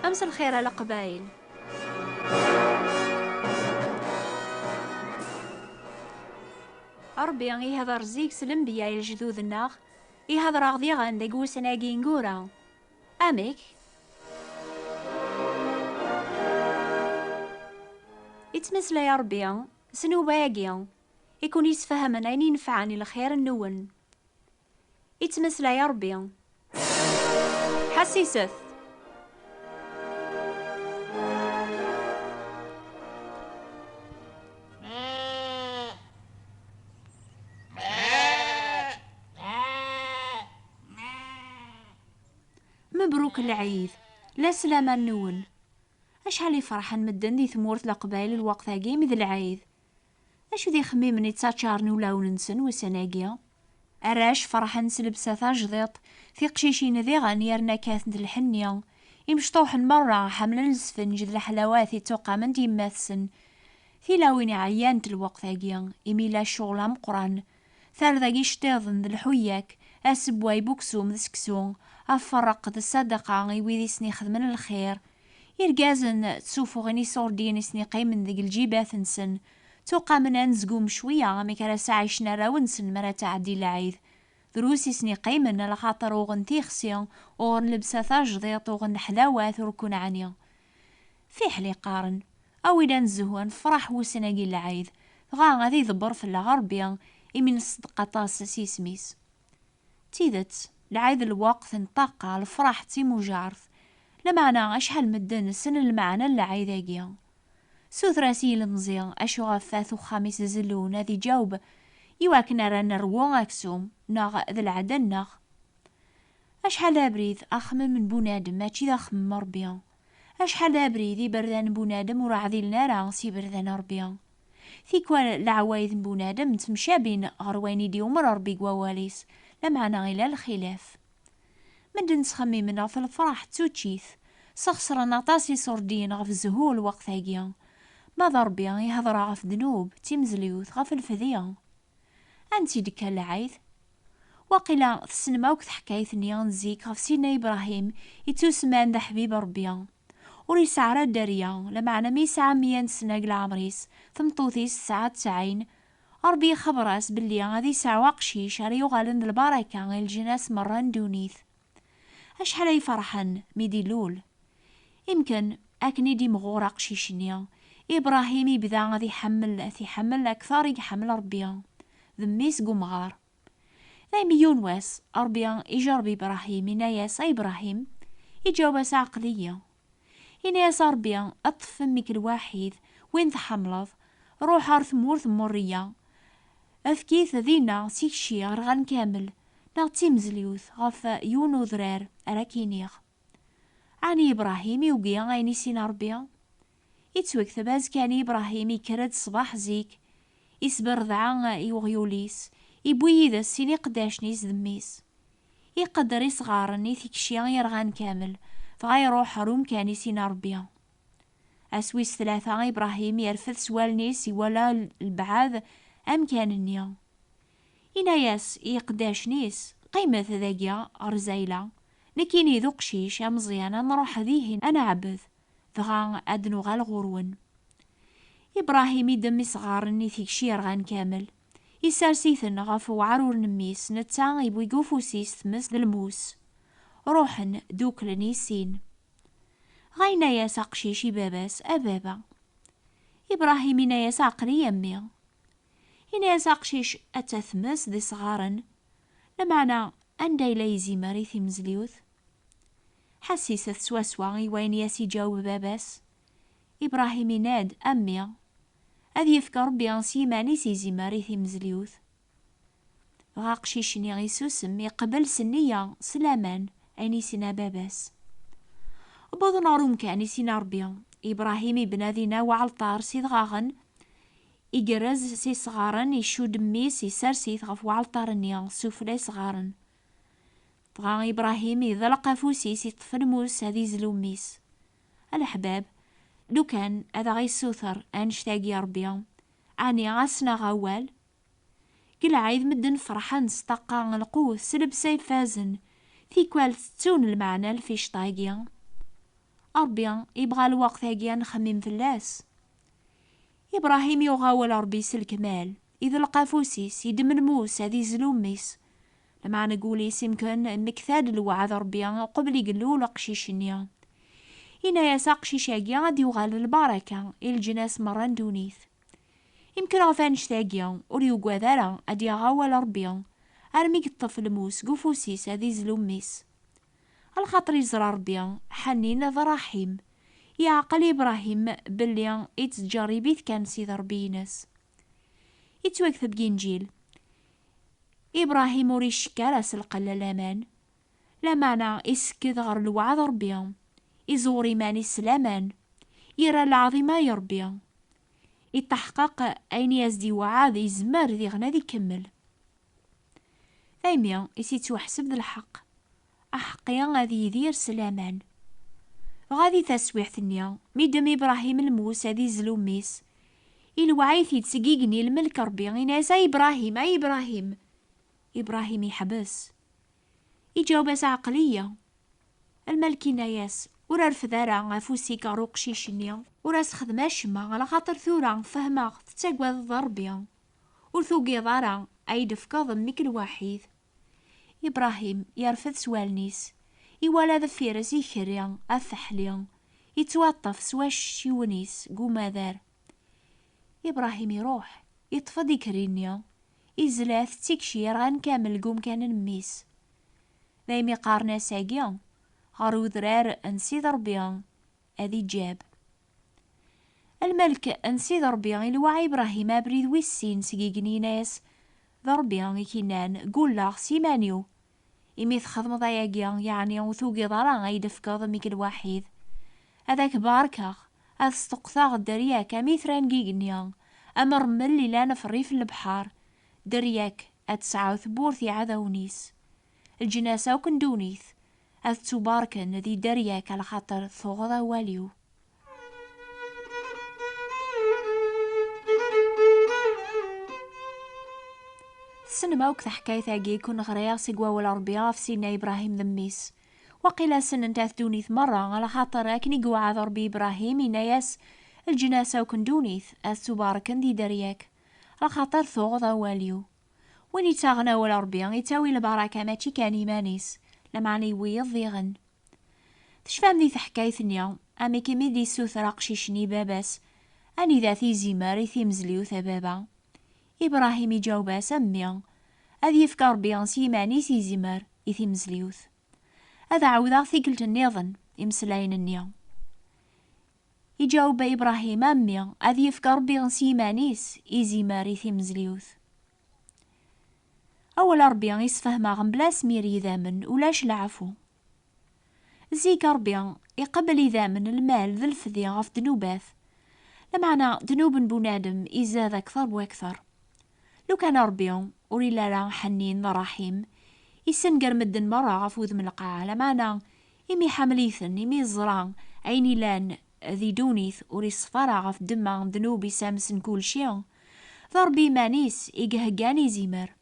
أمس الخير على قبايل. ربي يهضر زيك سلمبيا يا الجدود الناغ يهضر غدي غندق وسناقي نقورا أميك يتمسلا يا ربي سنو باقي يكون يسفهم عيني ينفعني الخير النون. يتمسلا يا ربي حسيست مبروك العيد لا سلامة النون. أشحال يفرحن مدن دي ثمورت لقبايل الوقت هاقي مذ العيد. أشو ذي خميم يتساتشارن ولا وننسن وسناقيا أراش فرحن سلبسة جضيط في قشيشين ذي غنيرنا كاثنت الحنية يمشطوحن مرة حملن السفنج ذي الحلاوات يتوقع من دي ماثسن في لاوين عيانت الوقت هاقيا إميلا شغلها مقران ثار ذاقي شتيضن ذي الحوياك أسبواي بوكسوم ذي سكسون أفرق ذي الصدقة يويذي سني خدمن الخير يرقازن تسوفو غني صوردين سني قيمن ذي الجيبات نسن توقع من أنزقوم شوية ميكرا ساعيشنا راونسن مرا تعدي العيد دروسي سني قيمن لخاطر وغن تيخسيا وغن لبسا ثاجضيط وغن حلاوات وركون عنيا في حلي قارن أو إلا نزهوان فرح وسناقي العيد غا غادي ضبر في الغربية إمين الصدقة طاس سيسميس تيدت العيد الوقت انطاقة الفرح تيمو جارث لمعنى أشحال مدن السن المعنى العيداقيا سوثراسي المزيان أشو غفاث وخامس زلون هذي جاوب يواكنا رانا روان أكسوم ناغ ذي العدن ناغ أشحال أبريد أخمم من بنادم ماشي ذا خمم ربيان أشحال أبريد يبردان بنادم وراعذي لنا سي بردان ربيان ثيكوا العوايد بنادم تمشابين غرواني ديوم ربي قواليس لمعنى غيلا الخلاف مدن تخمي منا في الفرح توتشيث سخسرنا طاسي صردين غف الزهول وقت هاقيا ما ضربيا يهضر غف ذنوب تيمزليوث غف الفذية أنتي دكا العيد وقيلا تسنما وكت حكايثني نزيك غف سيدنا إبراهيم يتوسمان ذا حبيب ربيا وريسعرا داريا لمعنى ميسعى 100 سنة العمريس ثمطوثيس ساعة 90 ربي خبراس بلي غادي ساعة قشيش ريو غالن البركة الجناس مران دونيث أشحال يفرحن ميدي لول يمكن أكني دي مغورة قشيشنيا إبراهيم يبدا غادي يحمل أكثر يحمل ربيا ذميس قمغار لا مليون واس ربيا يجرب إبراهيم يناياس إبراهيم يجاوباس عقلية يناياس ربيا أطف فمك الواحد وين تحملض روح عرث مورث مورية أفكيث ذينا سيكشي غرغان كامل نغتي مزليوث غف يونو ذرار أراكينيغ عني إبراهيم يوقيا غيني سينا ربيا يتوكث باز كان إبراهيم يكرد صباح زيك يسبر ذعا يوغيوليس يبوي ذا السيني قداشنيس ذميس يقدر يصغارني ثيكشيا يرغان كامل فغيروح روم كان سينا ربيا أسويس 3 إبراهيم يرفث سوالنيس ولا البعاذ أم كان النيا إناياس يقداشنيس قيمة ذاقيا أرزايلا لكيني ذو قشيش يا مزيانا نروح ذيهن أنا عبث ذغا أدنو غال غرون إبراهيم يدمي صغارني ثيكشي يرغان كامل يسارسيثن غف وعرور نميس نتا يبوي قوفوسيس ثمس الموس روحن دوكلني سين غاينا ياس قشيشي باباس أبابا إبراهيم يناياس عقلي يمي يناياس قشيش أتثمس ذي صغارن لمعنى أنداي ليزي مريثي مزليوث حسيسة سواسوا وين ياسي جاوب باباس إبراهيم يناد أمي أذي يفكر بيانسي ماني سيزي مريثي مزليوث غاقشيشني غيسوسم يقبل سنية سلامان أني سنا باباس وبضنا روم كاني سينا ربيا إبراهيم بنادينا وعلطار سيد غاغن يجرز سي صغارن يشود ميس يسرسيث غف وعلطارنيا سوفلي صغارن بغا إبراهيم يضلق فوسيس يطفن موس هذي زلوميس الأحباب لو كان هذا غي سوثر أنشتاقي ربيا عني غاسنا غوال كل عايد مدن فرحان ستاقا القوة سلب سيفازن في كوال تون المعنى الفيش طاقيا ربي يبغى الوقت هاكيا نخمم فلاس. إبراهيم يغاول ربي الكمال، إذا لقى فوسيس يدمن موس هذي زلوميس. لما نقوليس يمكن مكثاد الوعد ربي قبل يقلو لقشيش النيا. إنا يا قشيش هاكيا غادي يغال البركة الجناس مران دونيث. يمكن غفانش تاقيا وريو قوادارا أدي يغاول ربي أرمي الطفل موس قفوسيس هذي زلوميس. الخاطر يزرى ربي حنين ذا رحيم، يعقل إبراهيم بلي يتجربيت كان سيد ربي ناس. يتوكثب جنجيل إبراهيم وريش كاراس القلة لامان، لا معنى إسكذ غر الوعد ربي يزوري ماني سلامان، يرى العظيمة يربي يتحقق أين يزدي وعاد يزمر ذي غنادي يكمل. ثايميا يسيتو حسب ذا الحق أحقيا غادي يدير سلامان. غادي تسويح ثنيا ميدم إبراهيم الموس هذي زلوميس الوعيث يتسقيقني الملك ربي غيناس أي إبراهيم أي إبراهيم. إبراهيم يحبس يجاوب عقلية الملكي ياس ورا رفدارا غافوسي كاروق شيشنيا ورا سخدماش ما على خاطر ثورا فهما تتاقوى ضربيا ورثوقي ضارا أيد فكاظ ميك الوحيد. إبراهيم يرفض سوالنيس إوالا ذفيرس يخريا أفحليا يتوطف سواش شيونيس قوما دار. إبراهيم يروح يطفى كرينيا إزلاث تكشير غان كامل قوم كان نميس. دايمي قارنا ساقيا غارو ذرار أنسيد ربيا أذي جاب الملك أنسيد ربيا الوعي إبراهيم أبريد ويسين سقيقني ناس ضربيا يكينان قولا سيمانيو إميث خدم ضياقيا يعني وثوقي ضرا غيدفكاض ميك الوحيد هذاك باركا أستقثاغ الدرياك أميثران قيقنيا أمر ملي لانا في الريف البحار درياك أتسعى ثبورثي عذاونيس الجناسة وكندونيث أتباركن ذي درياك على خاطر ثغضا واليو. السنما وكث حكاية ثاقي كون غريا سيقوا والأربياء في سيدنا إبراهيم ذميس وقيلا سن انتاث دونيث مرة على خاطر أكني قوا عذر بإبراهيم إناياس الجناسة وكندونيث أتباركن ذي درياك على خاطر ثغضا واليو. وين يتاغنا والأربياء يتاوي البركة ماشي كان إيمانيس لمعني ويض ذيغن. تشفام ذي حكاية ثنيا أمي كيمي دي سوثرا قشيشني باباس أني ذاتي زيماري ثي مزليو ثبابا. إبراهيم يجاوبا سميا أذي يفكر بيان سيماني سي زيمار إثي مزليوث هذا عوضا ثقلت النظن يمسلاين النيا. يجاوب إبراهيم أميا أذي يفكر بيان سيمانيس إزيمار إثي مزليوث. أول ربيان يسفهما غنبلا سمير يذامن ولاش العفو. زيك ربيان يقبل يذامن المال ذا الفذي غف دنوباث لمعنى دنوب بنادم إزاد أكثر وأكثر. لو كان ربيان وريلا راه حنين رحيم يسنقر مدن مرة غفوذ من القاعة لمعنى إمي حمليثن إمي الزران عيني لان ذي دونيث وري صفارة غف دما دنوبي سامسن كل شيء ضربي مانيس إيقهقاني زيمر.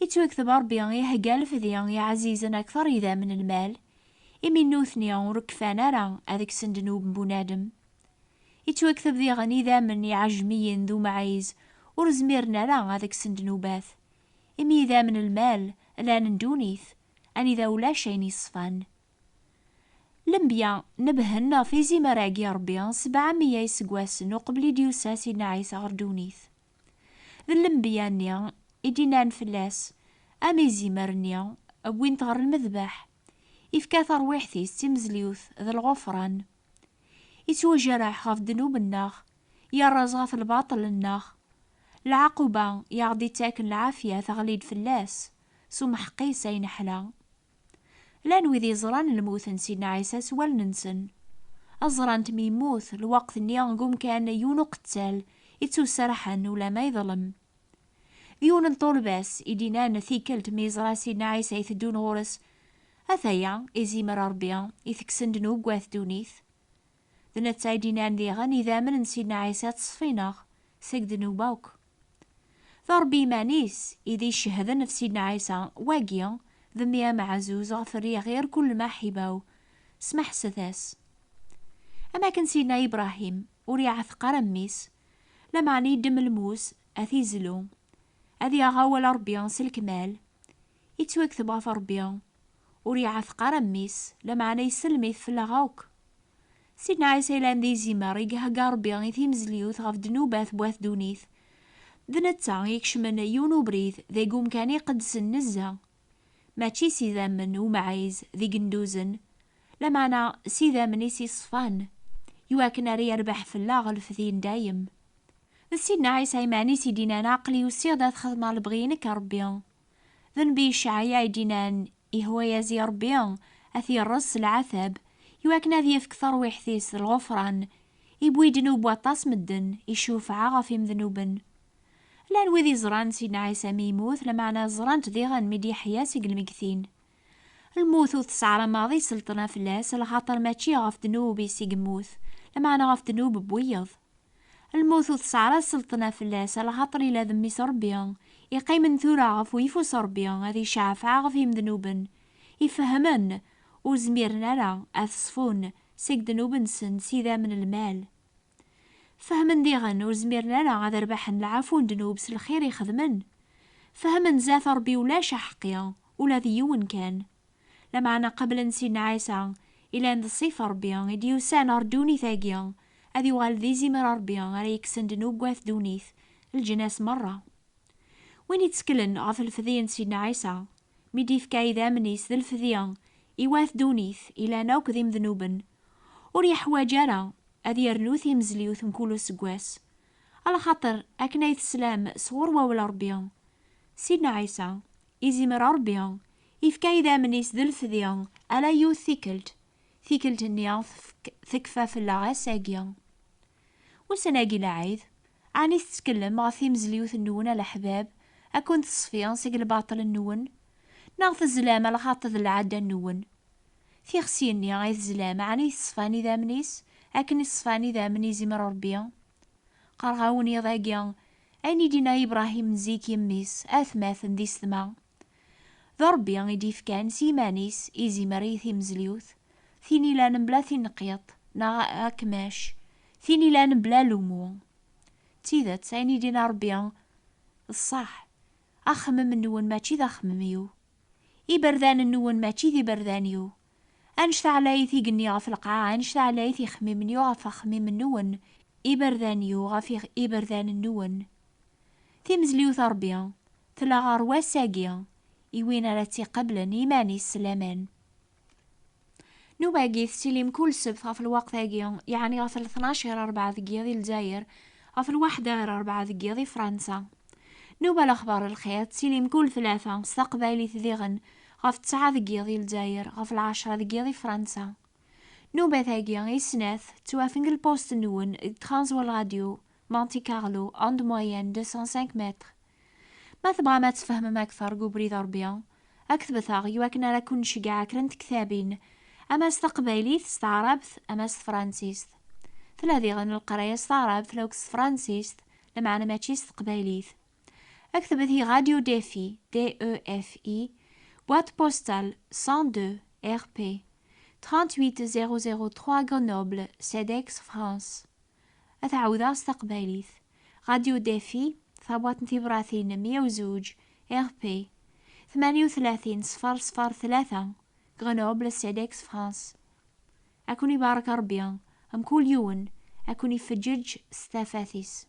يتوكثب ربيان يهقال فذيان يا عزيزنا أكثر إذا من المال إمي نوثنيا وركفانا راه هذيك سندنوب بنادم. يتوكثب ذي غني ذا من يعجميين ذو معايز ورزميرنا راه هذيك سندنوباث إمي ذا من المال لا ندونيث أني ذا ولا شين يصفان. لمبيا نبهنا في زمراقي ربيان 700 يسقواسن وقبل ديوسا سيدنا عيسى غردونيث. ذا اللمبيا نيا إدينا نفلاس أمي زمرنيا وين تغر المذبح يفكاثر ويحثي ستمزليوث ذا الغفران يتوجرح خاف ذنوب الناخ يا رزغاث الباطل الناخ العقوبة يعضي تاكن العافية ثغليد فلاس سمح قيسة ينحلا. لا نوذي زران الموثن سيدنا عيسى سوال ننسن أزران تميموث الوقت نيانقوم كان يونو قتال يتسو سرحن ولا ما يظلم يون الطولباس إدينا نثيكلت ميزرا سيدنا عيسى يثدون غورس أثايا إزيمر ربيا يثكسن دنوب واث دونيث ذنا تايدينان ذي غني ذامن سيدنا عيسى تصفيناغ سيك دنوباوك ضربي مانيس إذي شهدن في سيدنا عيسى واقيا ذميا معزوز غفريا غير كل ما حباو سمح ستاس أما كان سيدنا إبراهيم وريع ثقار أميس لمعني يدم الموس أثي زلو أذي أغاول ربيان سلكمال يتوكتب غف ربيان وريع ثقار أميس لمعني يسلميث في اللغاوك. سيدنا عيسى لان ذي زيمار يقهقا ربيان يثي مزليوث غف دنوباث بواث دونيث دنتا يكشمن يونو بريث ذي قوم كان يقدس النزة ماشي سيدا من ومعايز ذي قندوزن لمعنا سيدا من يسي صفان يواكن ري يربح في اللاغل في ذين دايم. سيدنا عيسى يماني سيدينا ناقلي وسيغدا تخدم على بغينك ربيان ذنبي شعيا يدينان إهو يزي ربيان أثي الرص العثب يواكن ذي يفكثر ويحثيس الغفران يبوي دنوب وطاس مدن يشوف عاغفي مذنوبن. لان وذي زران سيدنا عيسى ميموت لمعنا زران تديغن ميدي حياسي المكثين الموت وتسعر ماضي سلطنا فلاس الخاطر ماشي غف دنوبي سيقموث لمعنا غف دنوب بويض الموت وتسعر سلطنا فلاس الخاطر إلا ذمي سربيان يقيم ثورا غف ويفو سربيان هذي شعفا غفهم ذنوبن يفهمن وزميرنا لا أثصفون سيق ذنوبن سن سيدا من المال فهمن ديغن وزميرنا لا غاد ربحن العفو دنوب الخير يخدمن فهمن زاث ربي ولا شحقيا ولا ذيون كان لمعنا قبل نسينا عيسى إلا عند الصيف ربيا يديوسان أردوني ثاقيا أذي وغال ذي زمر ربيا غالي يكسن دنوب واث دونيث الجناس مرة وين يتسكلن غف الفذين سيدنا عيسى ميدي فكاي ذا منيس ذا الفذيان إواث دونيث إلا ناوك ذي مذنوبن وريح واجارا أذي يرنوثي مزليوث مكولو سقواس على خاطر أكنايث السلام صور ولا ربيان سيدنا عيسى إزمر ربيان يفكاي ذا منيس ذا الفذيان ألا يوث ثيكلت النيا ثكفى في اللاغاس ساقيا وسناقي لعيد عني تتكلم غاثي مزليوث النون الأحباب أكون تصفيان سيق الباطل النون ناغث الزلامة لخاطر العادة النون في خسيني غايث زلامة عني تصفاني ذا منيس أكن تصفاني ذا مني زمر ربيا قرغاوني ضاقيا أيني دينا إبراهيم زيك يميس أثماث ذي السما ذا ربيا يديف كان سيمانيس إيزي مريثي مزليوث ثيني لا نبلا ثي نقيط نا أكماش ثيني لا نبلا لومو تيذا تسايني دينا ربيا الصح أخمم النون ماشي ذا خمميو إبردان النون ماشي ذي بردانيو أنشت علايثي قني غف القاعة أنشت علايثي خميمنيو غف خميم النون إبردانيو غف إبردان النون ثي مزليوث ربيا تلا غار ساقيا إوين راتي قبلا إيماني السلامان نوباقي تسليم كل سبت غف الوقت هاقيا يعني غف 12 4 دقيقة ذي الجزائر غف 1 غير 4 دقيقة ذي فرنسا نوبا الأخبار الخير تسليم كل 3 استقبالي ثذيغن غف 9 دقيقة ذي الجزائر غف 10 دقيقة ذي فرنسا نوبا ثاقيا يسناث توافنق البوست نون ترانزوال راديو مونتي كارلو أند موين 205 متر ما تبغى ما تفهم أكثر قبري ضربيا أكتب ثاغي وكنا لكن شقاع كرنت كثابين أما استقبالي استعربت أما فرانسيست ثلاثي غن القراية استعربت لو فرانسيست لمعنى ماشي استقباليث أكتب هي راديو ديفي DEFI boîte postale 102 RP 38003 Grenoble CEDEX France أتعوذا استقباليث راديو ديفي ثابوات نتيبراثين 102 RP 38 غرنوبل سيدكس فرانس أكوني بارك ربيان أم كل يوم أكوني فجج ستافاثيس